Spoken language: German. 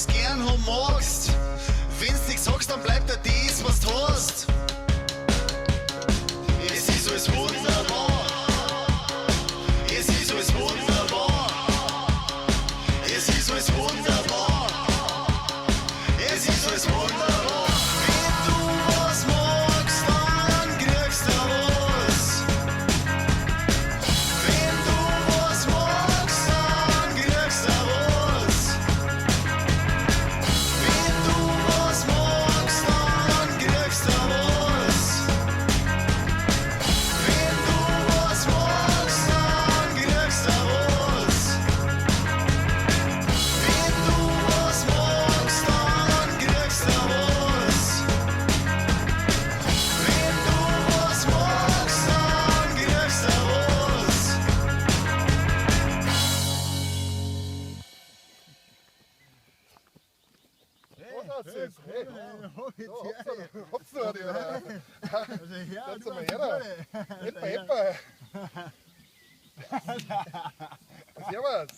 was gern haben magst. Wenn's nicht sagst, dann bleibt da das, was du hast. Es ist alles wunderbar. Es ist alles wunderbar. Es ist alles wunderbar. Es ist alles wunderbar. Wenn du was magst, dann kriegst du was. Wenn du was magst, dann kriegst du was. Wenn du was magst, dann kriegst du was. Wenn du was magst, dann kriegst du was. Wenn du was magst, dann kriegst du was. Wenn du was magst, dann kriegst du was. Hab's noch nicht, oder? Setz mal her, da. Eppa. Servus.